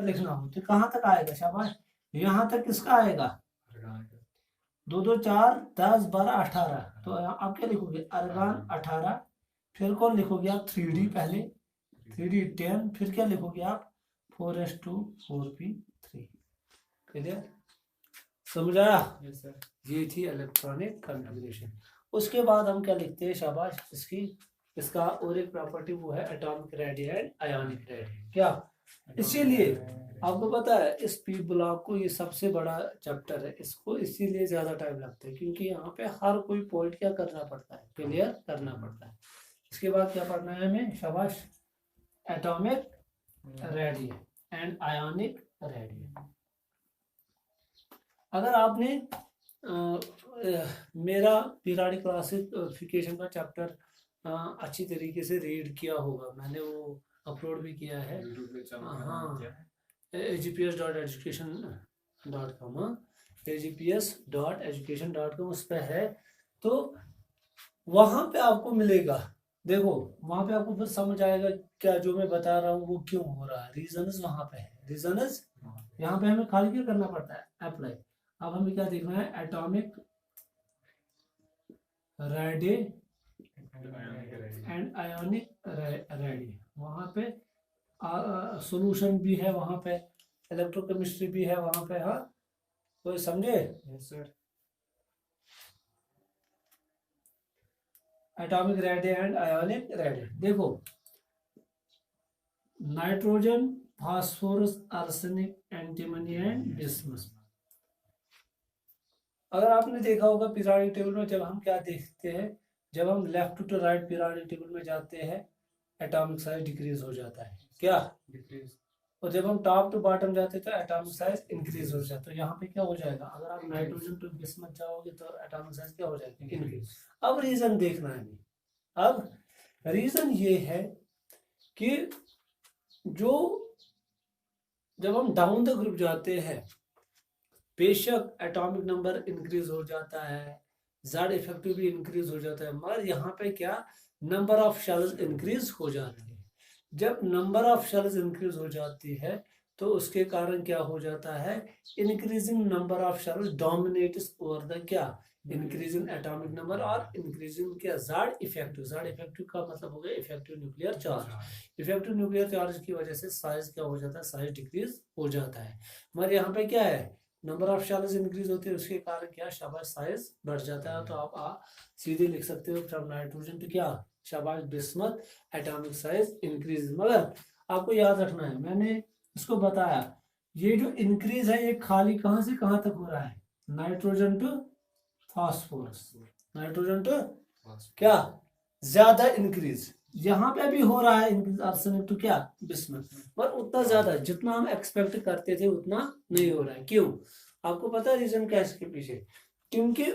लिखना हो तो कहाँ तक आएगा? शाबाश, यहाँ तक किसका आएगा? 2 2 4 10 12 18। तो आप क्या लिखोगे? अर्गान 18। फिर कौन लिखोगे आप? 3D पहले, 3D 10। फिर क्या लिखोगे आप? 4s2 4p3। क्लियर? समझ आया? Yes sir. ये थी इलेक्ट्रॉनिक कॉन्फ़िगरेशन। उसके बाद हम क्या लिखते हैं? शाबाश, इसका और एक प्रॉपर्टी वो है atomic radius and ionic radius. क्या? इसीलिए आपको पता है इस पी ब्लॉक को, ये सबसे बड़ा चैप्टर है, इसको इसीलिए ज्यादा टाइम लगता है क्योंकि यहाँ पे हर कोई पॉइंट क्या करना पड़ता है? क्लियर करना पड़ता है। इसके बाद क्या पढ़ना है हमें? शाबाश, atomic radius and ionic radius. अगर आपने मेरा पीरियोडिक क्लासिफिकेशन का चैप्टर अच्छी तरीके से रीड किया होगा, मैंने वो अपलोड भी किया है। हाँ, agps.education.com, agps.education.com उस पर है। तो वहां पे आपको मिलेगा, देखो वहां पे आपको फिर समझ आएगा क्या जो मैं बता रहा हूँ वो क्यों हो रहा है। रीजंस वहां पे है, रीजंस यहाँ पे हमें खाली क्या करना पड़ता है? अप्लाई। अब हमें क्या देखना है? एटॉमिक रेडे एंड आयोनिक रेडे। वहां पे सॉल्यूशन भी है, वहां पे इलेक्ट्रोकेमिस्ट्री भी है वहां पे। हाँ, तो समझे? Yes sir. Atomic radii and ionic radii. देखो, nitrogen, phosphorus, arsenic, antimony and bismuth. अगर आपने देखा होगा पीरियोडिक टेबल में, जब हम क्या देखते हैं, जब हम left to right periodic table में जाते हैं एटॉमिक साइज डिक्रीज हो जाता है। क्या? डिक्रीज। और जब हम टॉप टू बॉटम जाते हैं तो एटॉमिक साइज इंक्रीज हो जाता है। तो यहाँ पे क्या हो जाएगा? अगर आप नाइट्रोजन टू बिस्मथ जाओगे तो एटॉमिक साइज क्या हो जाएगा? इंक्रीज। अब रीजन देखना है हमें। अब रीजन ये है कि जो जब हम डाउन द ग्रुप जाते हैं, बेशक एटॉमिक नंबर इंक्रीज हो जाता है, जेड इफेक्टिव भी इंक्रीज हो जाता है, मगर यहाँ पे क्या? नंबर ऑफ शेल्स इंक्रीज हो जाती है। जब नंबर ऑफ शेल्स इंक्रीज हो जाती है तो उसके कारण क्या हो जाता है? Increasing number of shells dominates over the क्या? इंक्रीजिंग एटॉमिक नंबर और इंक्रीजिंग क्या? Z effective. जेड इफेक्टिव का मतलब हो गया effective nuclear charge. Effective nuclear charge की वजह से साइज क्या हो जाता है? साइज डिक्रीज हो जाता है। मगर यहाँ पे क्या है? नंबर ऑफ शेल्स इंक्रीज होती है, उसके कारण क्या? शाबाश, साइज बढ़ जाता है। तो आप सीधे लिख सकते हो फ्रॉम नाइट्रोजन टू क्या? शाबाश, बिस्मथ एटॉमिक साइज इंक्रीज। मगर आपको याद रखना है, मैंने इसको बताया, ये जो इंक्रीज है ये खाली कहां से कहां तक हो रहा है? Nitrogen to phosphorus. Nitrogen to क्या? ज्यादा इंक्रीज यहाँ पे भी हो रहा है इंक्रीज आर्सेनिक टू क्या? बिस्मथ। पर उतना ज्यादा जितना हम एक्सपेक्ट करते थे उतना नहीं हो रहा है। क्यों? आपको पता है रीजन क्या है इसके पीछे? क्योंकि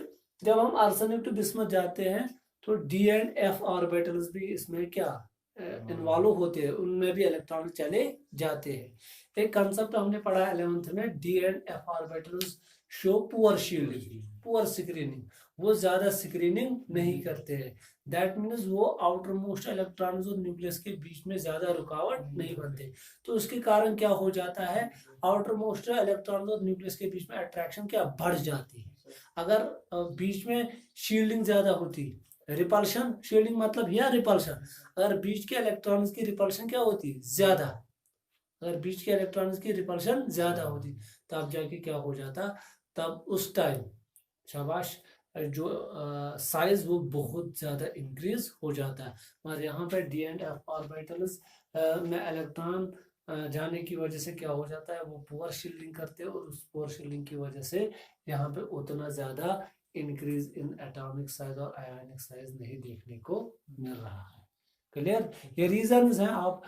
जब हम आर्सेनिक टू बिस्मथ जाते हैं तो डी एंड एफ ऑर्बिटल्स भी इसमें क्या इन्वॉल्व होते हैं, उनमें भी इलेक्ट्रॉन चले जाते हैं। एक कंसेप्ट हमने पढ़ा 11th में, D and F orbitals show poor shielding, poor screening. वो ज्यादा स्क्रीनिंग नहीं करते हैं। दैट मीन्स वो आउटर मोस्ट इलेक्ट्रॉन्स और न्यूक्लियस के बीच में ज्यादा रुकावट नहीं बनते। तो उसके कारण क्या हो जाता है? आउटर मोस्ट इलेक्ट्रॉन और न्यूक्लियस के बीच में अट्रैक्शन क्या बढ़ जाती है। अगर बीच में शील्डिंग ज्यादा होती, रिपल्शन, शील्डिंग मतलब यह रिपल्शन, अगर बीच के इलेक्ट्रॉन्स की रिपल्शन क्या होती? ज्यादा। अगर बीच के इलेक्ट्रॉन्स की रिपल्शन ज्यादा होती तब जाके क्या हो जाता? तब उस टाइम शाबाश, जो साइज वो बहुत ज्यादा इंक्रीज हो जाता है। और यहाँ पे डी एंड एफ ऑर्बिटल्स में इलेक्ट्रॉन जाने की वजह से क्या हो जाता है? वो पुअर शील्डिंग करते हैं और उस पुअर शील्डिंग की वजह से यहाँ पे उतना ज्यादा इंक्रीज इन एटॉमिक साइज और आयोनिक साइज नहीं देखने को मिल रहा है। क्लियर? ये रीजंस हैं, आप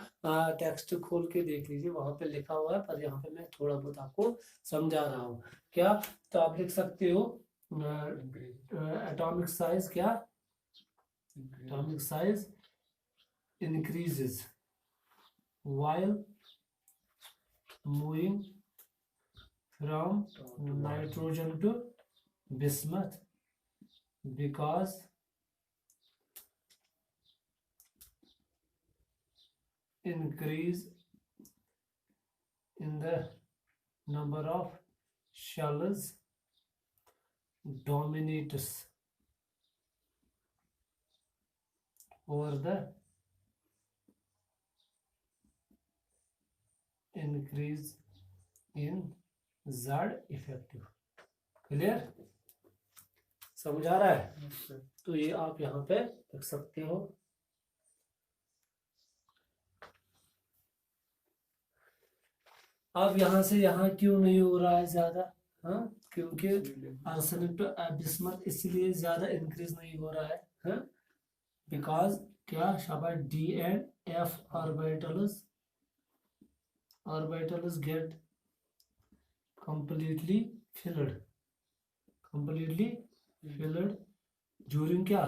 टेक्स्ट खोल के देख लीजिए, वहां पे लिखा हुआ है, पर यहाँ पे मैं थोड़ा बहुत आपको समझा रहा हूँ। क्या? तो आप लिख सकते हो atomic size क्या? Atomic size increases while moving from nitrogen to bismuth because increase in the number of shells dominates over the increase in Z effective. Clear? समझ आ रहा है? तो ये आप यहाँ पे लिख सकते हो. अब यहाँ से यहाँ क्यों नहीं हो रहा है ज्यादा? हाँ, क्योंकि आर्सेनिक टू बिस्मथ इसलिए ज्यादा इंक्रीज नहीं हो रहा है. हाँ, बिकॉज क्या शाबाश D and F orbitals get completely filled during क्या?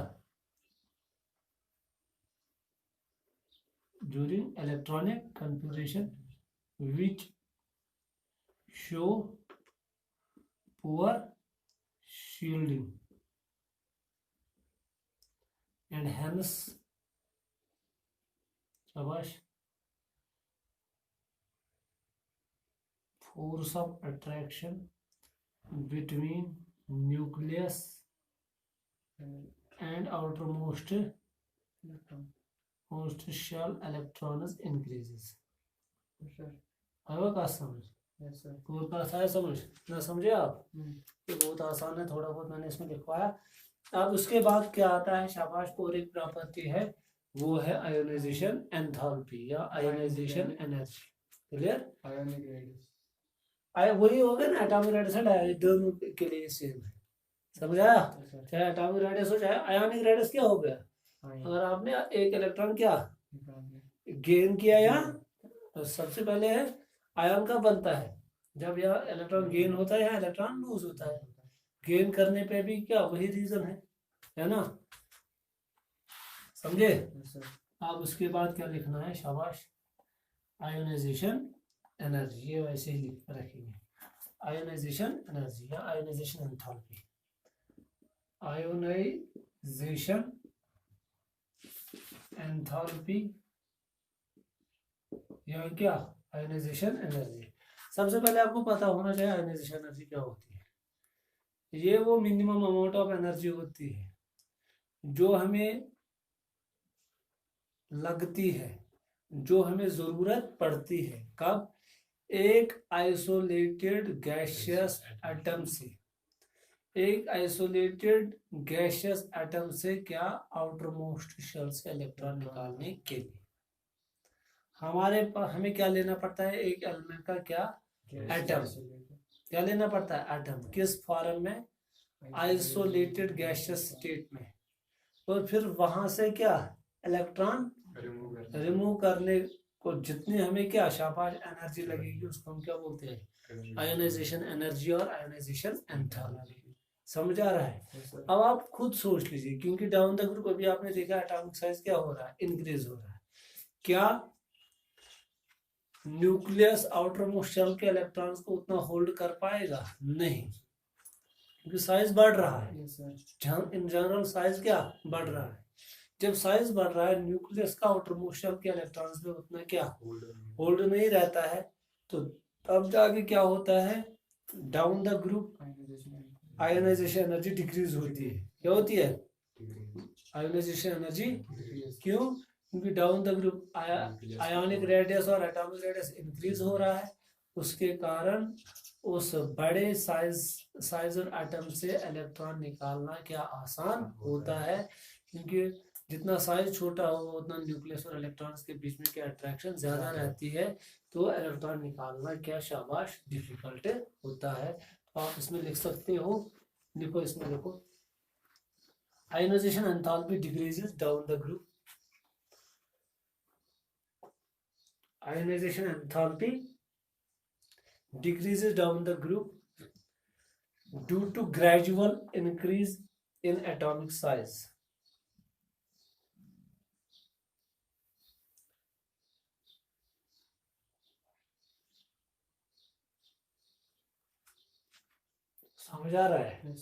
During electronic configuration which show poor shielding and hence shabash force of attraction between nucleus and outermost shell electrons increases. आएगा का समझ? पूरा का आया समझ ना? समझे आप? ये बहुत आसान है, थोड़ा बहुत मैंने इसमें लिखवाया. अब उसके बाद क्या आता है शाबाश? और एक प्रॉपर्टी है, वो है आयोनाइजेशन एंथैल्पी या ionisation energy. Clear? Ionic radius वही हो गया ना, एटॉमिक रेडियस है, दोनों के लिए सेम है. समझ आया? चाहे एटॉमिक रेडियस हो चाहे आयोनिक रेडियस. क्या हो गया? अगर आपने एक इलेक्ट्रॉन क्या गेन किया या तो सबसे पहले है आयन का बनता है. जब यह इलेक्ट्रॉन गेन होता है या इलेक्ट्रॉन लूज होता है. गेन करने पे भी क्या वही रीजन है ना? समझे? अब उसके बाद क्या लिखना है शाबाश? Ionisation energy. ये वैसे ही लिख रखेंगे, आयोनाइजेशन एनर्जी या आयोनाइजेशन एंथैल्पी. आयोनाइजेशन एंथैल्पी या क्या? Ionisation energy. सबसे पहले आपको पता होना चाहिए आयोनाइजेशन एनर्जी क्या होती है. ये वो मिनिमम अमाउंट ऑफ एनर्जी होती है जो हमें लगती है, जो हमें जरूरत पड़ती है. कब? एक आइसोलेटेड गैसियस एटम से, एक आइसोलेटेड गैसियस एटम से क्या? आउटर मोस्ट शेल से इलेक्ट्रॉन निकालने के लिए हमें क्या लेना पड़ता है? एक एलिमेंट का क्या? एटम. क्या लेना पड़ता है? एटम. किस फॉर्म में? आइसोलेटेड गैसियस स्टेट में. और फिर वहां से क्या? इलेक्ट्रॉन रिमूव करने को जितनी हमें क्या शाबाश एनर्जी लगेगी उसको हम क्या बोलते हैं? आयोनाइजेशन एनर्जी और आयोनाइजेशन एंथैल्पी. समझ आ रहा है? अब आप खुद सोच लीजिए, क्योंकि डाउन द ग्रुप अभी आपने देखा एटॉमिक साइज क्या हो रहा है? इंक्रीज हो रहा है. क्या न्यूक्लियस आउटर मोस्ट शेल के इलेक्ट्रॉन्स को उतना होल्ड कर पाएगा? नहीं, क्योंकि साइज बढ़ रहा है. इन जनरल साइज क्या बढ़ रहा है? जब साइज बढ़ रहा है न्यूक्लियस का आउटर मोस्ट शेल के इलेक्ट्रॉन्स में उतना क्या होल्ड नहीं रहता है. तो तब जाके क्या होता है? Down the group ionisation energy decrease होती है. क्या होती है? Ionisation energy. क्यों? क्योंकि down the group ionic radius और एटॉमिक रेडियस इंक्रीज हो रहा है. उसके कारण उस बड़े साइज और एटम से इलेक्ट्रॉन निकालना क्या आसान होता है, क्योंकि जितना साइज छोटा हो उतना न्यूक्लियस और इलेक्ट्रॉन्स के बीच में क्या अट्रैक्शन ज्यादा रहती है. तो इलेक्ट्रॉन निकालना क्या शाबाश डिफिकल्ट होता है. तो आप इसमें लिख सकते हो, लिखो इसमें लिखो, ionisation enthalpy decreases down the group. Ionization enthalpy decreases down the group due to gradual increase in atomic size. समझ आ रहा है?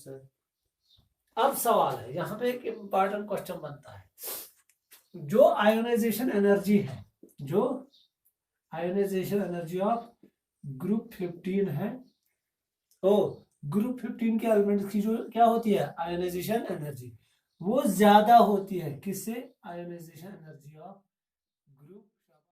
अब सवाल है, यहाँ पे एक इम्पॉर्टेंट क्वेश्चन बनता है. जो आयोनाइजेशन एनर्जी है, जो आयोनाइजेशन एनर्जी ऑफ ग्रुप 15 है, ओ ग्रुप 15 के एलिमेंट्स की जो क्या होती है आयोनाइजेशन एनर्जी, वो ज्यादा होती है, किससे? Ionisation energy of group